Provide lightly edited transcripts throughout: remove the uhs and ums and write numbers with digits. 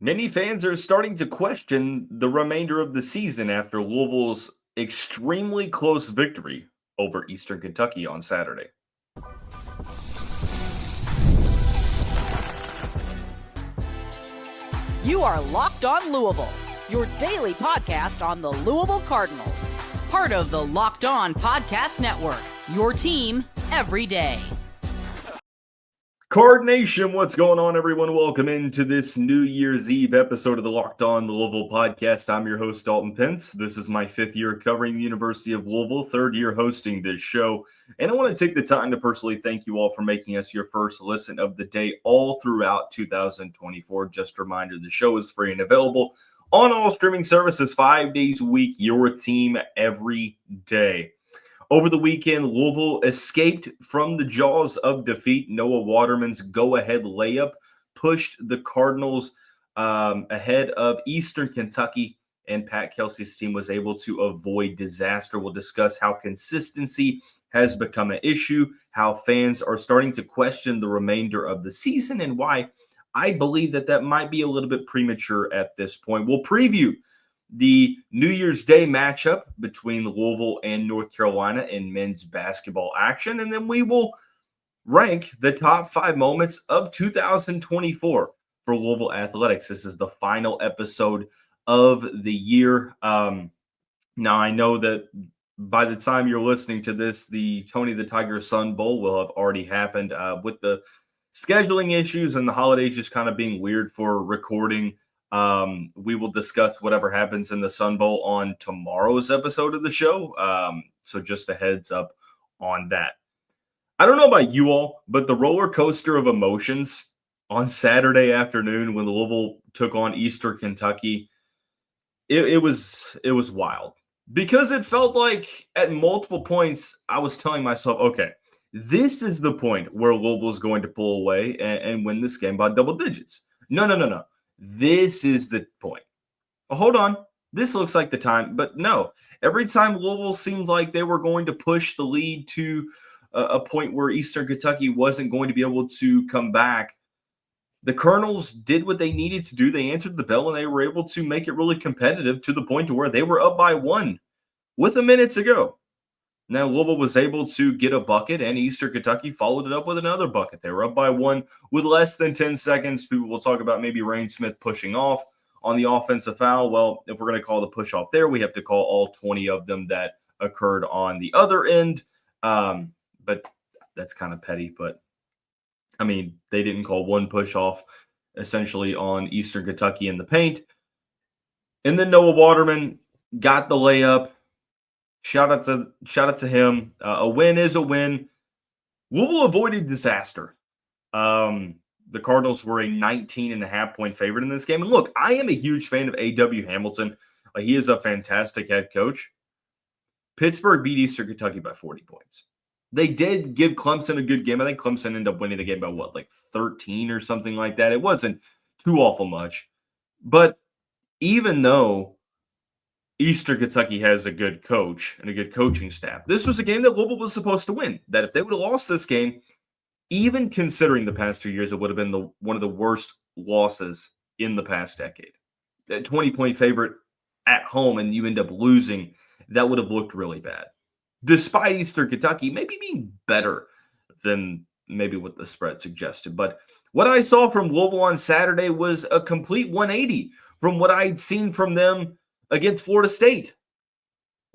Many fans are starting to question the remainder of the season after Louisville's extremely close victory over Eastern Kentucky on Saturday. You are Locked On Louisville, your daily podcast on the Louisville Cardinals. Part of the Locked On Podcast Network, your team every day. Card Nation, what's going on, everyone? Welcome into this New Year's Eve episode of the Locked On Louisville podcast. I'm your host, Dalton Pence. This is my fifth year covering the University of Louisville, third year hosting this show. And I want to take the time to personally thank you all for making us your first listen of the day all throughout 2024. Just a reminder, the show is free and available on all streaming services 5 days a week, your team every day. Over the weekend, Louisville escaped from the jaws of defeat. Noah Waterman's go-ahead layup pushed the Cardinals ahead of Eastern Kentucky, and Pat Kelsey's team was able to avoid disaster. We'll discuss how consistency has become an issue, how fans are starting to question the remainder of the season, and why I believe that might be a little bit premature at this point. We'll preview the New Year's Day matchup between Louisville and North Carolina in men's basketball action. And then we will rank the top 5 moments of 2024 for Louisville athletics. This is the final episode of the year. Now, I know that by the time you're listening to this, the Tony the Tiger Sun Bowl will have already happened with the scheduling issues and the holidays just kind of being weird for recording. We will discuss whatever happens in the Sun Bowl on tomorrow's episode of the show. So just a heads up on that. I don't know about you all, but the roller coaster of emotions on Saturday afternoon when Louisville took on Eastern Kentucky, it was wild because it felt like at multiple points I was telling myself, okay, this is the point where Louisville is going to pull away and win this game by double digits. No. This is the point. Well, hold on. This looks like the time. But no, every time Louisville seemed like they were going to push the lead to a point where Eastern Kentucky wasn't going to be able to come back, the Colonels did what they needed to do. They answered the bell, and they were able to make it really competitive to the point to where they were up by 1 with a minute to go. Now, Louisville was able to get a bucket, and Eastern Kentucky followed it up with another bucket. They were up by 1 with less than 10 seconds. People will talk about maybe Rain Smith pushing off on the offensive foul. Well, if we're going to call the push off there, we have to call all 20 of them that occurred on the other end. But that's kind of petty. But, I mean, they didn't call one push off essentially on Eastern Kentucky in the paint. And then Noah Waterman got the layup. Shout out to him. A win is a win. Louisville avoided disaster. The Cardinals were a 19.5-point favorite in this game. And look, I am a huge fan of A.W. Hamilton. He is a fantastic head coach. Pittsburgh beat Eastern Kentucky by 40 points. They did give Clemson a good game. I think Clemson ended up winning the game by 13 or something like that. It wasn't too awful much. But even though Eastern Kentucky has a good coach and a good coaching staff, this was a game that Louisville was supposed to win. That if they would have lost this game, even considering the past 2 years, it would have been one of the worst losses in the past decade. That 20-point favorite at home and you end up losing, that would have looked really bad. Despite Eastern Kentucky maybe being better than maybe what the spread suggested. But what I saw from Louisville on Saturday was a complete 180 from what I'd seen from them against Florida State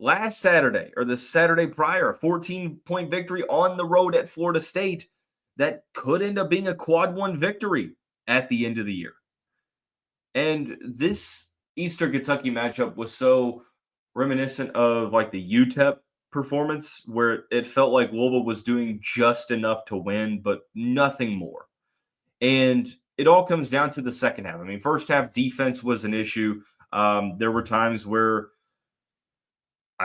last Saturday, or the Saturday prior, a 14-point victory on the road at Florida State that could end up being a quad 1 victory at the end of the year. And this Eastern Kentucky matchup was so reminiscent of like the UTEP performance, where it felt like Louisville was doing just enough to win, but nothing more. And it all comes down to the second half. I mean, first half defense was an issue. There were times where,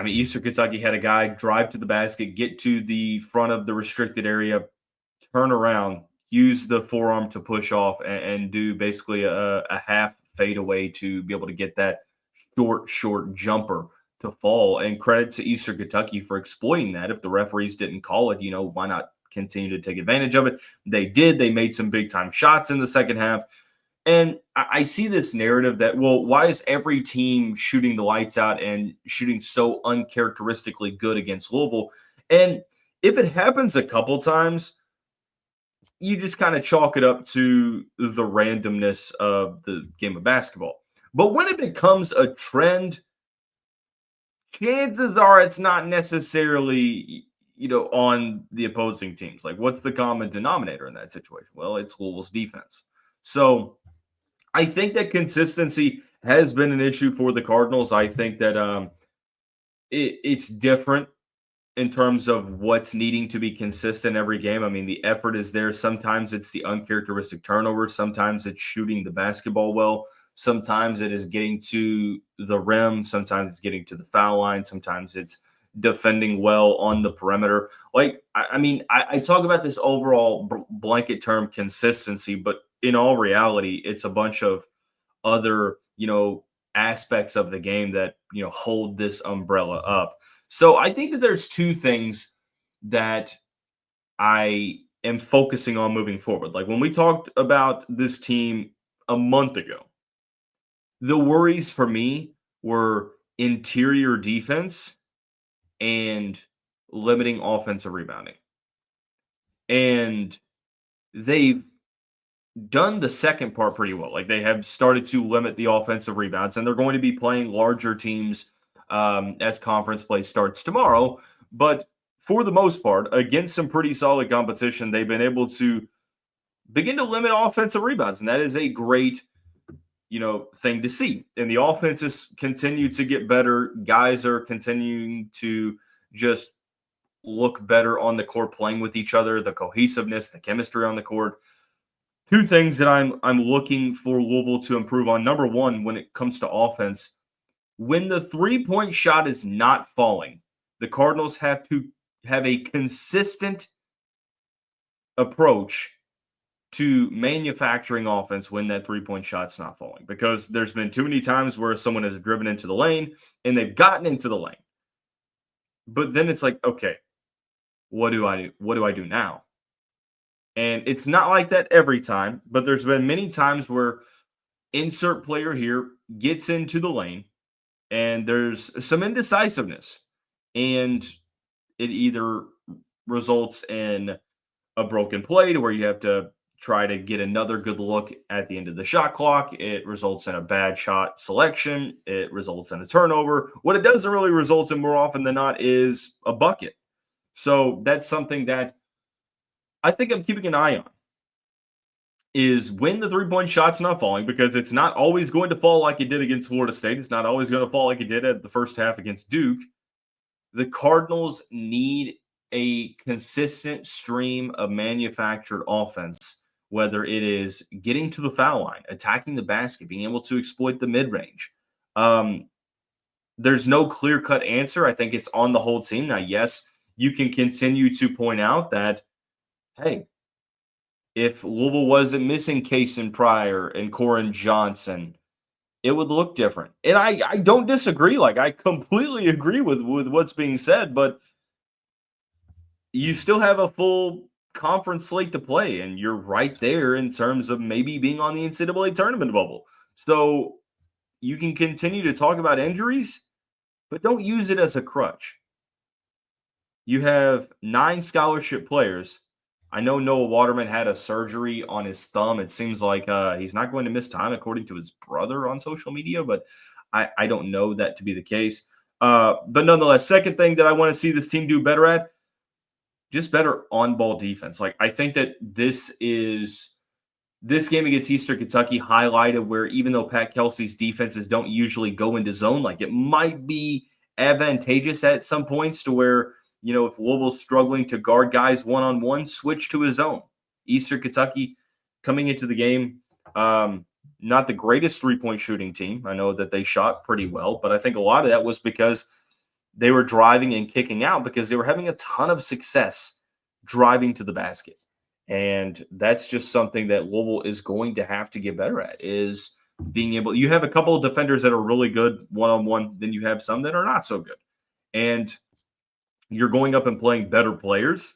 Eastern Kentucky had a guy drive to the basket, get to the front of the restricted area, turn around, use the forearm to push off, and do basically a half fadeaway to be able to get that short jumper to fall. And credit to Eastern Kentucky for exploiting that. If the referees didn't call it, why not continue to take advantage of it? They did. They made some big-time shots in the second half. And I see this narrative that, well, why is every team shooting the lights out and shooting so uncharacteristically good against Louisville? And if it happens a couple times, you just kind of chalk it up to the randomness of the game of basketball. But when it becomes a trend, chances are it's not necessarily, on the opposing teams. Like, what's the common denominator in that situation? Well, it's Louisville's defense. So I think that consistency has been an issue for the Cardinals. I think that it's different in terms of what's needing to be consistent every game. I mean, the effort is there. Sometimes it's the uncharacteristic turnovers. Sometimes it's shooting the basketball well. Sometimes it is getting to the rim. Sometimes it's getting to the foul line. Sometimes it's defending well on the perimeter. Like, I talk about this overall blanket term consistency, but in all reality, it's a bunch of other, aspects of the game that, hold this umbrella up. So I think that there's two things that I am focusing on moving forward. Like when we talked about this team a month ago, the worries for me were interior defense and limiting offensive rebounding. And they've done the second part pretty well. Like they have started to limit the offensive rebounds, and they're going to be playing larger teams as conference play starts tomorrow. But for the most part, against some pretty solid competition, they've been able to begin to limit offensive rebounds, and that is a great, thing to see. And the offenses continue to get better. Guys are continuing to just look better on the court, playing with each other. The cohesiveness, the chemistry on the court. Two things that I'm looking for Louisville to improve on. Number one, when it comes to offense, when the three-point shot is not falling, the Cardinals have to have a consistent approach to manufacturing offense when that three-point shot's not falling. Because there's been too many times where someone has driven into the lane and they've gotten into the lane. But then it's like, okay, what do I do? What do I do now? And it's not like that every time, but there's been many times where insert player here gets into the lane and there's some indecisiveness. And it either results in a broken play to where you have to try to get another good look at the end of the shot clock. It results in a bad shot selection. It results in a turnover. What it doesn't really result in more often than not is a bucket. So that's something that I think I'm keeping an eye on, is when the three-point shot's not falling, because it's not always going to fall like it did against Florida State. It's not always going to fall like it did at the first half against Duke. The Cardinals need a consistent stream of manufactured offense, whether it is getting to the foul line, attacking the basket, being able to exploit the mid-range. There's no clear-cut answer. I think it's on the whole team. Now, yes, you can continue to point out that, hey, if Louisville wasn't missing Kaysen Pryor and Corin Johnson, it would look different. And I don't disagree. Like, I completely agree with what's being said, but you still have a full conference slate to play, and you're right there in terms of maybe being on the NCAA tournament bubble. So you can continue to talk about injuries, but don't use it as a crutch. You have 9 scholarship players. I know Noah Waterman had a surgery on his thumb. It seems like he's not going to miss time, according to his brother on social media, but I don't know that to be the case. But nonetheless, second thing that I want to see this team do better at, just better on-ball defense. Like, I think that this game against Eastern Kentucky highlighted where even though Pat Kelsey's defenses don't usually go into zone, like it might be advantageous at some points to where, if Louisville's struggling to guard guys one-on-one, switch to his zone. Eastern Kentucky coming into the game, not the greatest three-point shooting team. I know that they shot pretty well, but I think a lot of that was because they were driving and kicking out because they were having a ton of success driving to the basket. And that's just something that Louisville is going to have to get better at, is being able – you have a couple of defenders that are really good one-on-one, then you have some that are not so good. And you're going up and playing better players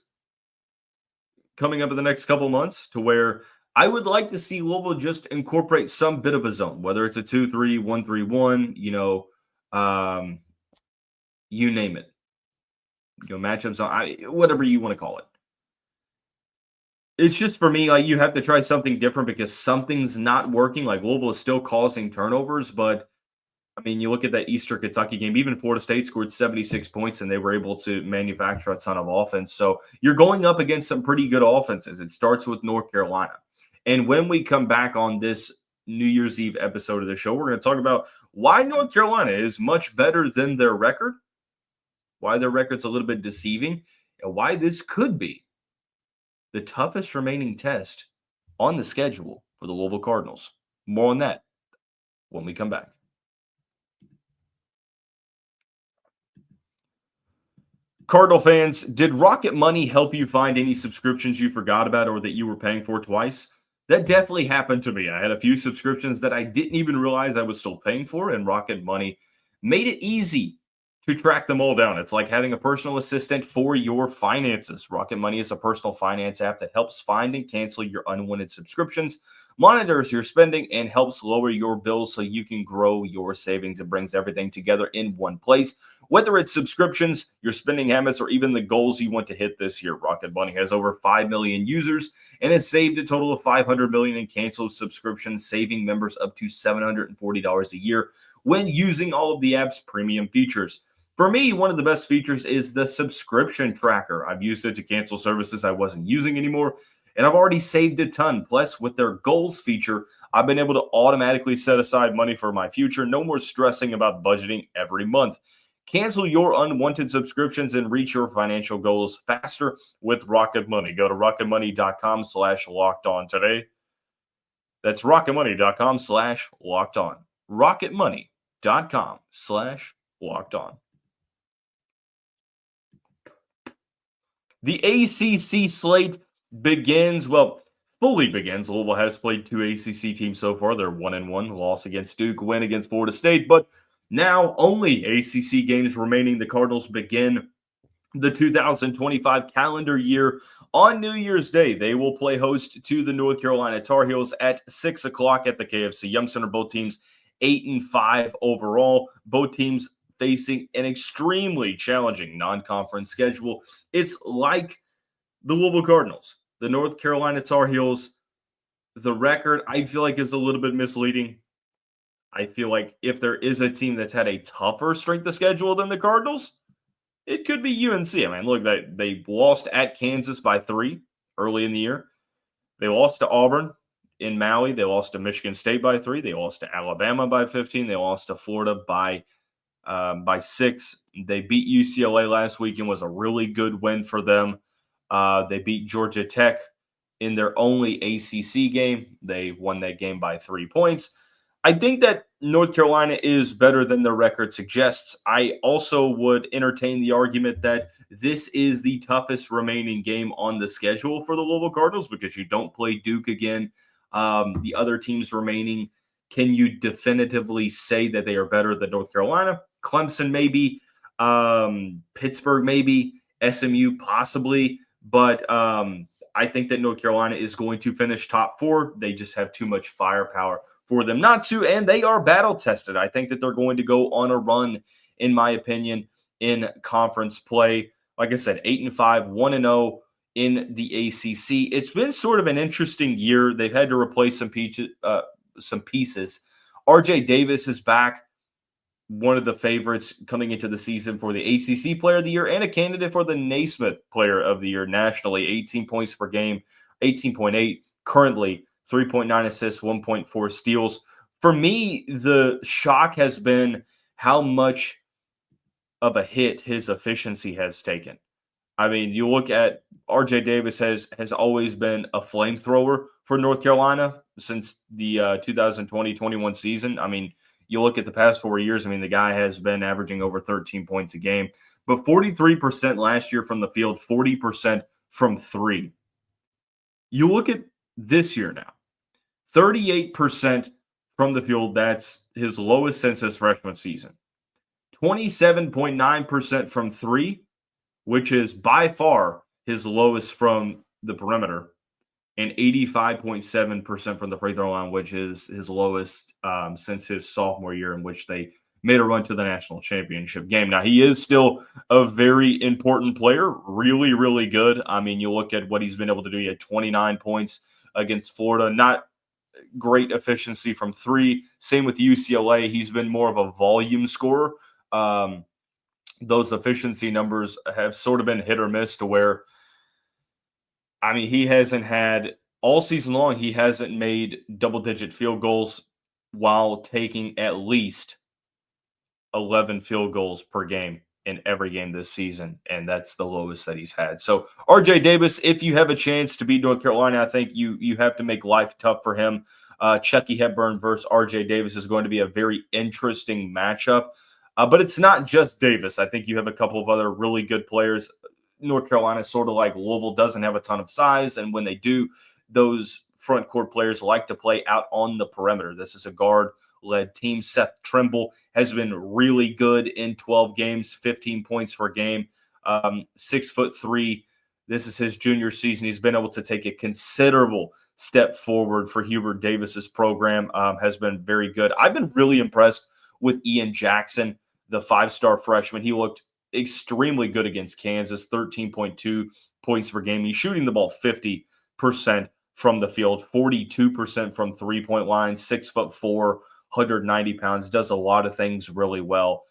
coming up in the next couple months, to where I would like to see Louisville just incorporate some bit of a zone, whether it's a 2-3, 1-3-1, you name it. Matchups on whatever you want to call it. It's just for me, like you have to try something different because something's not working. Like Louisville is still causing turnovers, but I mean, you look at that Eastern Kentucky game, even Florida State scored 76 points and they were able to manufacture a ton of offense. So you're going up against some pretty good offenses. It starts with North Carolina. And when we come back on this New Year's Eve episode of the show, we're going to talk about why North Carolina is much better than their record, why their record's a little bit deceiving, and why this could be the toughest remaining test on the schedule for the Louisville Cardinals. More on that when we come back. Cardinal fans, did Rocket Money help you find any subscriptions you forgot about or that you were paying for twice? That definitely happened to me. I had a few subscriptions that I didn't even realize I was still paying for, and Rocket Money made it easy to track them all down. It's like having a personal assistant for your finances. Rocket Money is a personal finance app that helps find and cancel your unwanted subscriptions, monitors your spending, and helps lower your bills so you can grow your savings. It brings everything together in one place. Whether it's subscriptions, your spending habits, or even the goals you want to hit this year, Rocket Money has over 5 million users and has saved a total of $500 million in canceled subscriptions, saving members up to $740 a year when using all of the app's premium features. For me, one of the best features is the subscription tracker. I've used it to cancel services I wasn't using anymore, and I've already saved a ton. Plus, with their goals feature, I've been able to automatically set aside money for my future. No more stressing about budgeting every month. Cancel your unwanted subscriptions and reach your financial goals faster with Rocket Money. Go to rocketmoney.com/lockedon today. That's rocketmoney.com/lockedon. rocketmoney.com/lockedon. The ACC slate fully begins. Louisville has played 2 ACC teams so far. They're 1-1, loss against Duke, win against Florida State, but now only ACC games remaining. The Cardinals begin the 2025 calendar year on New Year's Day. They will play host to the North Carolina Tar Heels at 6 o'clock at the KFC Yum Center. Both teams 8-5 overall. Both teams facing an extremely challenging non-conference schedule. It's like the Louisville Cardinals, the North Carolina Tar Heels. The record, I feel like, is a little bit misleading. I feel like if there is a team that's had a tougher strength of schedule than the Cardinals, it could be UNC. I mean, look, they lost at Kansas by 3 early in the year. They lost to Auburn in Maui. They lost to Michigan State by 3. They lost to Alabama by 15. They lost to Florida by 6. They beat UCLA last week and was a really good win for them. They beat Georgia Tech in their only ACC game. They won that game by 3 points. I think that North Carolina is better than their record suggests. I also would entertain the argument that this is the toughest remaining game on the schedule for the Louisville Cardinals because you don't play Duke again. The other teams remaining, can you definitively say that they are better than North Carolina? Clemson, maybe. Pittsburgh, maybe. SMU, possibly. But I think that North Carolina is going to finish top 4. They just have too much firepower for them not to, and they are battle tested. I think that they're going to go on a run, in my opinion, in conference play. Like I said, 8-5, 1-0 in the ACC. It's been sort of an interesting year. They've had to replace some pieces. RJ Davis is back, one of the favorites coming into the season for the ACC Player of the Year and a candidate for the Naismith Player of the Year nationally. 18 points per game, 18.8 currently. 3.9 assists, 1.4 steals. For me, the shock has been how much of a hit his efficiency has taken. I mean, you look at RJ Davis has always been a flamethrower for North Carolina since the 2020-21 season. I mean, you look at the past 4 years, I mean, the guy has been averaging over 13 points a game, but 43% last year from the field, 40% from 3. You look at this year now, 38% from the field. That's his lowest since his freshman season. 27.9% from 3, which is by far his lowest from the perimeter. and 85.7% from the free throw line, which is his lowest since his sophomore year, in which they made a run to the national championship game. Now, he is still a very important player, really, really good. I mean, you look at what he's been able to do. He had 29 points against Florida. Not great efficiency from three. Same with UCLA. He's been more of a volume scorer. Those efficiency numbers have sort of been hit or miss to where, I mean, he hasn't had all season long, he hasn't made double-digit field goals while taking at least 11 field goals per game in every game this season, and that's the lowest that he's had. So, RJ Davis, if you have a chance to beat North Carolina, I think you have to make life tough for him. Chucky Hepburn versus RJ Davis is going to be a very interesting matchup. But it's not just Davis. I think you have a couple of other really good players. North Carolina, sort of like Louisville, doesn't have a ton of size, and when they do, those front court players like to play out on the perimeter. This is a guard-led team. Seth Trimble has been really good in 12 games, 15 points per game, 6'3". This is his junior season. He's been able to take a considerable step forward for Hubert Davis's program. Has been very good. I've been really impressed with Ian Jackson, the five-star freshman. He looked extremely good against Kansas, 13.2 points per game. He's shooting the ball 50% from the field, 42% from three-point line, 6'4", 190 pounds, does a lot of things really well.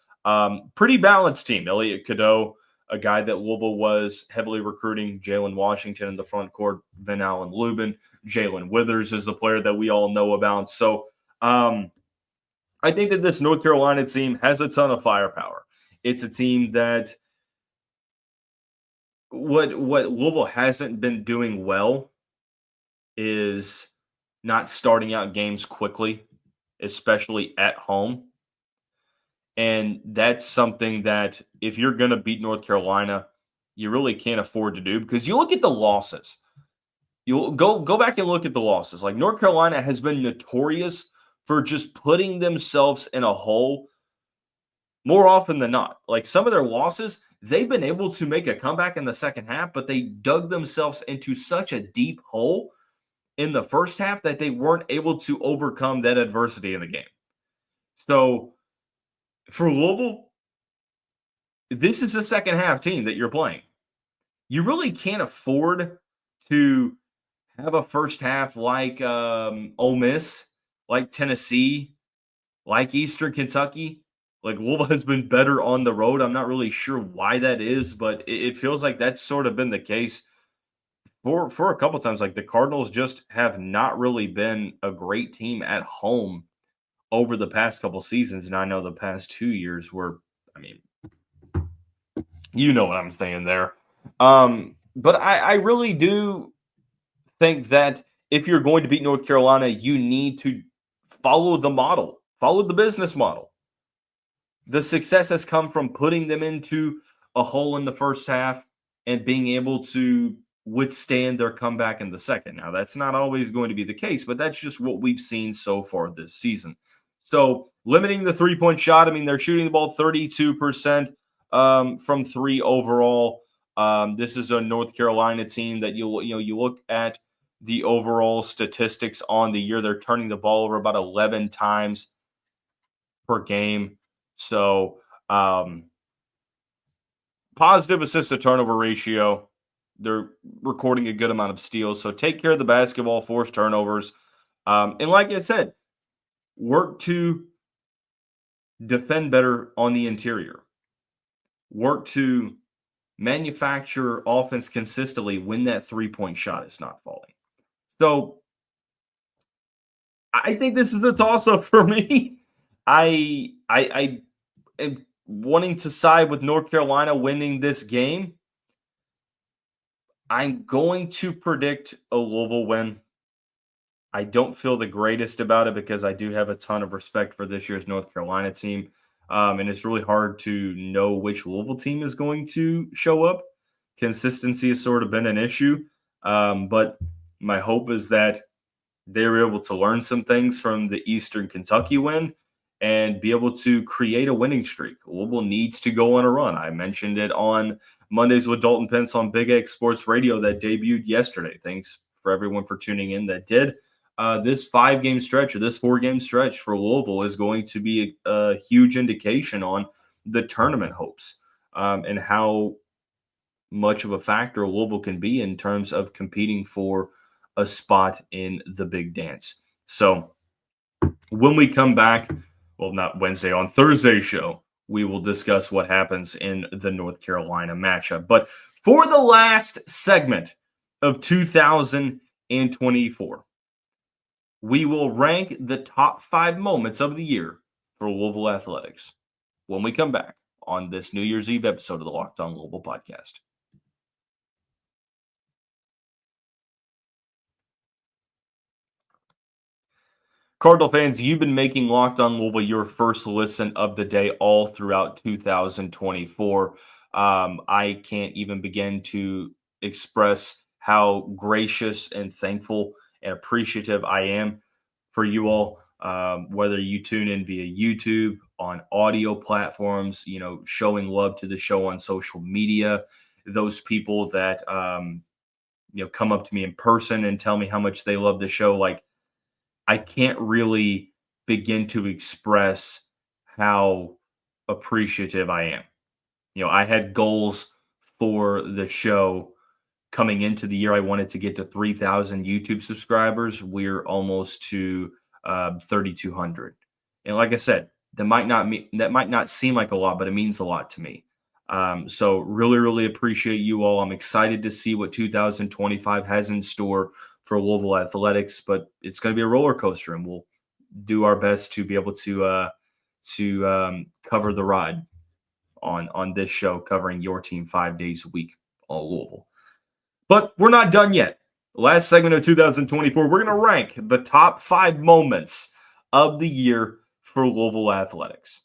Pretty balanced team. Elliot Cadeau, a guy that Louisville was heavily recruiting, Jalen Washington in the front court, Van Allen Lubin, Jalen Withers is the player that we all know about. So I think that this North Carolina team has a ton of firepower. It's a team that what Louisville hasn't been doing well is not starting out games quickly, especially at home. And that's something that if you're going to beat North Carolina, you really can't afford to do, because you look at the losses. You go back and look at the losses. Like, North Carolina has been notorious for just putting themselves in a hole more often than not. Like, some of their losses, they've been able to make a comeback in the second half, but they dug themselves into such a deep hole in the first half that they weren't able to overcome that adversity in the game. So for Louisville, this is a second half team that you're playing. You really can't afford to have a first half like Ole Miss, like Tennessee, like Eastern Kentucky. Like, Louisville has been better on the road. I'm not really sure why that is, but it feels like that's sort of been the case for a couple times. Like, the Cardinals just have not really been a great team at home over the past couple seasons. And I know the past 2 years were, I mean, you know what I'm saying there. But I really do think that if you're going to beat North Carolina, you need to follow the model, follow the business model. The success has come from putting them into a hole in the first half and being able to withstand their comeback in the second. Now, that's not always going to be the case, but that's just what we've seen so far this season. So, limiting the three-point shot, I mean, they're shooting the ball 32% from three overall. This is a North Carolina team that you look at the overall statistics on the year. They're turning the ball over about 11 times per game. So, positive assist to turnover ratio. They're recording a good amount of steals. So, take care of the basketball, force turnovers. And like I said, work to defend better on the interior. Work to manufacture offense consistently when that three-point shot is not falling. So, I think this is a toss-up for me. I am wanting to side with North Carolina winning this game. I'm going to predict a Louisville win. I don't feel the greatest about it because I do have a ton of respect for this year's North Carolina team. And it's really hard to know which Louisville team is going to show up. Consistency has sort of been an issue. But my hope is that they were able to learn some things from the Eastern Kentucky win and be able to create a winning streak. Louisville needs to go on a run. I mentioned it on Mondays with Dalton Pence on Big X Sports Radio that debuted yesterday. Thanks for everyone for tuning in that did. This 5-game stretch or this 4-game stretch for Louisville is going to be a huge indication on the tournament hopes and how much of a factor Louisville can be in terms of competing for a spot in the big dance. So when we come back, well, not Wednesday, on Thursday's show, we will discuss what happens in the North Carolina matchup. But for the last segment of 2024, we will rank the top 5 moments of the year for Louisville athletics when we come back on this New Year's Eve episode of the Locked On Louisville podcast. Cardinal fans, you've been making Locked On Louisville your first listen of the day all throughout 2024. I can't even begin to express how gracious and thankful and appreciative I am for you all, whether you tune in via YouTube, on audio platforms, showing love to the show on social media, those people that, come up to me in person and tell me how much they love the show. Like, I can't really begin to express how appreciative I am. I had goals for the show coming into the year. I wanted to get to 3,000 YouTube subscribers. We're almost to 3,200. And like I said, that might not seem like a lot, but it means a lot to me. So really, really appreciate you all. I'm excited to see what 2025 has in store for Louisville athletics, but it's going to be a roller coaster, and we'll do our best to be able to cover the ride on this show, covering your team 5 days a week, all Louisville. But we're not done yet. Last segment of 2024, we're going to rank the top 5 moments of the year for Louisville athletics.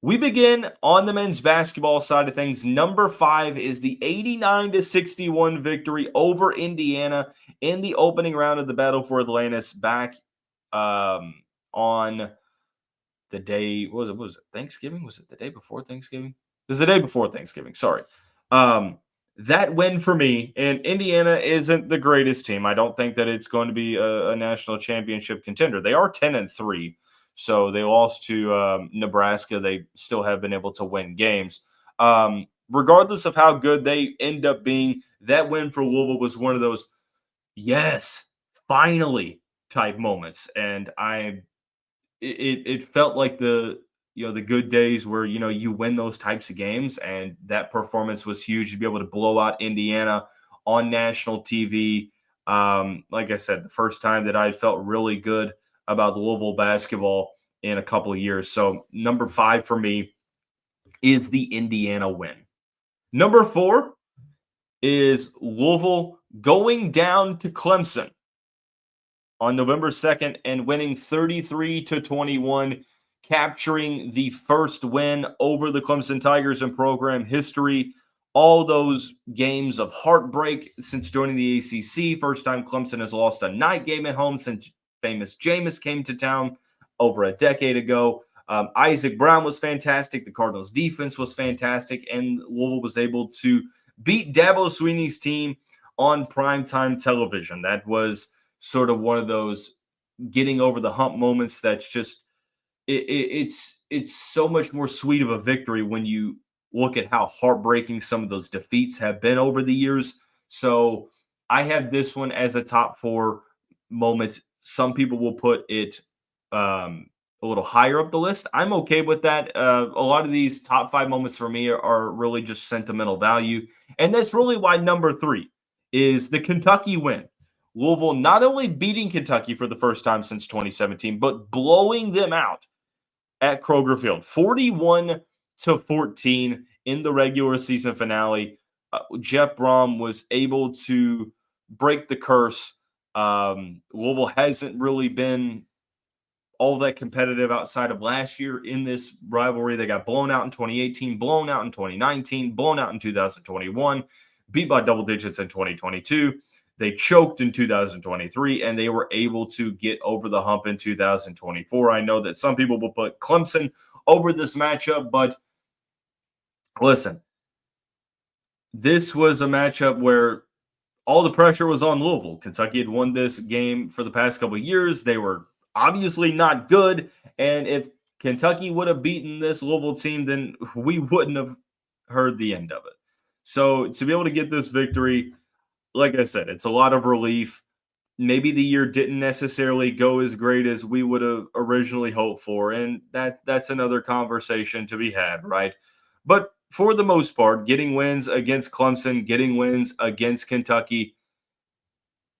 We begin on the men's basketball side of things. Number 5 is the 89-61 victory over Indiana in the opening round of the Battle for Atlantis back on the day. What was it Thanksgiving? Was it the day before Thanksgiving? It was the day before Thanksgiving. Sorry. That win for me, and Indiana isn't the greatest team. I don't think that it's going to be a national championship contender. They are 10-3. So they lost to Nebraska. They still have been able to win games. Regardless of how good they end up being, that win for Louisville was one of those, yes, finally type moments. And it felt like the good days where, you win those types of games, and that performance was huge to be able to blow out Indiana on national TV. Like I said, the first time that I felt really good about Louisville basketball in a couple of years. So number 5 for me is the Indiana win. Number 4 is Louisville going down to Clemson on November 2nd and winning 33-21, capturing the first win over the Clemson Tigers in program history. All those games of heartbreak since joining the ACC. First time Clemson has lost a night game at home since famous Jameis came to town over a decade ago. Isaac Brown was fantastic. The Cardinals defense was fantastic. And Louisville was able to beat Dabo Swinney's team on primetime television. That was sort of one of those getting over the hump moments that's just, it's so much more sweet of a victory when you look at how heartbreaking some of those defeats have been over the years. So I have this one as a top 4 moment. Some people will put it a little higher up the list. I'm okay with that. A lot of these top 5 moments for me are really just sentimental value. And that's really why number 3 is the Kentucky win. Louisville not only beating Kentucky for the first time since 2017, but blowing them out at Kroger Field, 41-14 in the regular season finale. Jeff Brom was able to break the curse. Louisville hasn't really been all that competitive outside of last year in this rivalry. They got blown out in 2018, blown out in 2019, blown out in 2021, beat by double digits in 2022. They choked in 2023, and they were able to get over the hump in 2024. I know that some people will put Clemson over this matchup, but listen, this was a matchup where all the pressure was on Louisville. Kentucky had won this game for the past couple of years. They were obviously not good. And if Kentucky would have beaten this Louisville team, then we wouldn't have heard the end of it. So to be able to get this victory, like I said, it's a lot of relief. Maybe the year didn't necessarily go as great as we would have originally hoped for. And that's another conversation to be had, right? But for the most part, getting wins against Clemson, getting wins against Kentucky,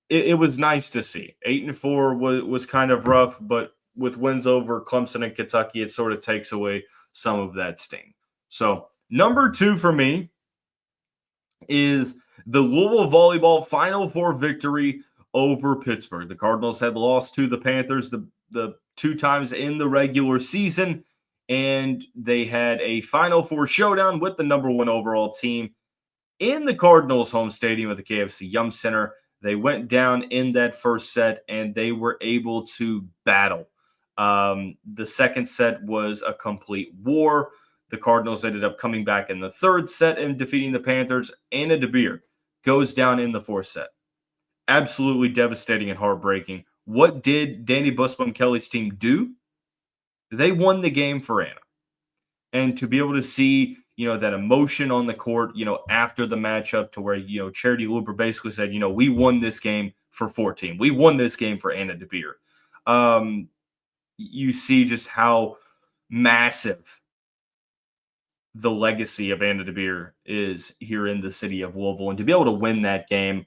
it was nice to see. 8-4 was kind of rough, but with wins over Clemson and Kentucky, it sort of takes away some of that sting. So number 2 for me is the Louisville volleyball Final Four victory over Pittsburgh. The Cardinals had lost to the Panthers the 2 times in the regular season, and they had a Final Four showdown with the number 1 overall team in the Cardinals' home stadium at the KFC Yum Center. They went down in that first set, and they were able to battle. The second set was a complete war. The Cardinals ended up coming back in the third set and defeating the Panthers. Anna DeBeer goes down in the fourth set. Absolutely devastating and heartbreaking. What did Danny Busboom-Kelly's team do? They won the game for Anna. And to be able to see, that emotion on the court, after the matchup to where, Charity Looper basically said, we won this game for 14. We won this game for Anna DeBeer. You see just how massive the legacy of Anna DeBeer is here in the city of Louisville. And to be able to win that game,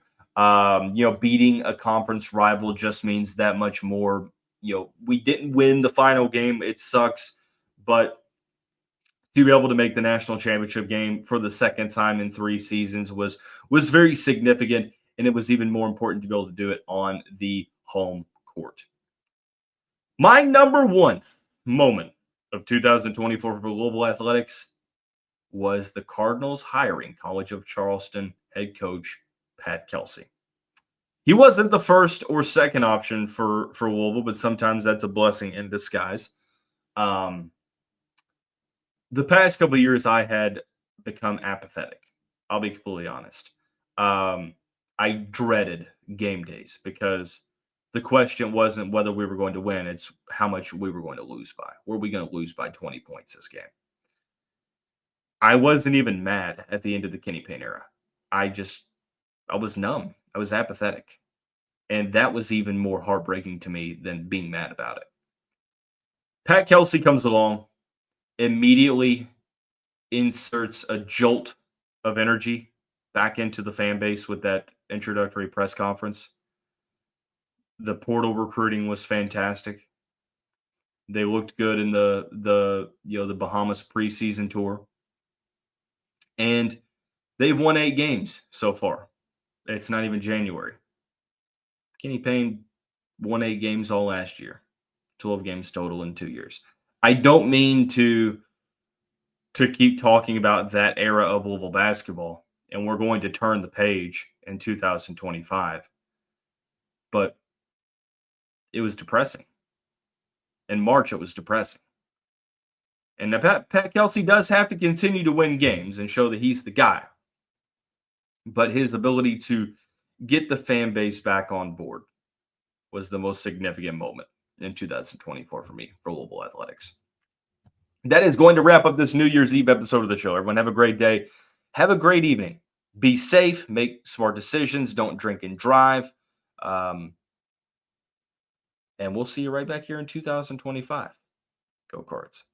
beating a conference rival just means that much more. We didn't win the final game. It sucks. But to be able to make the national championship game for the second time in 3 seasons was very significant. And it was even more important to be able to do it on the home court. My number 1 moment of 2024 for Louisville Athletics was the Cardinals hiring College of Charleston head coach Pat Kelsey. He wasn't the first or second option for Louisville, but sometimes that's a blessing in disguise. The past couple of years, I had become apathetic. I'll be completely honest. I dreaded game days because the question wasn't whether we were going to win. It's how much we were going to lose by. Were we going to lose by 20 points this game? I wasn't even mad at the end of the Kenny Payne era. I was numb. I was apathetic. And that was even more heartbreaking to me than being mad about it. Pat Kelsey comes along, immediately inserts a jolt of energy back into the fan base with that introductory press conference. The portal recruiting was fantastic. They looked good in the Bahamas preseason tour. And they've won 8 games so far. It's not even January. Kenny Payne won 8 games all last year. 12 games total in 2 years. I don't mean to keep talking about that era of Louisville basketball, and we're going to turn the page in 2025. But it was depressing. In March, it was depressing. And Pat Kelsey does have to continue to win games and show that he's the guy. But his ability to get the fan base back on board was the most significant moment in 2024 for me, for Louisville Athletics. That is going to wrap up this New Year's Eve episode of the show. Everyone have a great day. Have a great evening. Be safe. Make smart decisions. Don't drink and drive. And we'll see you right back here in 2025. Go Cards.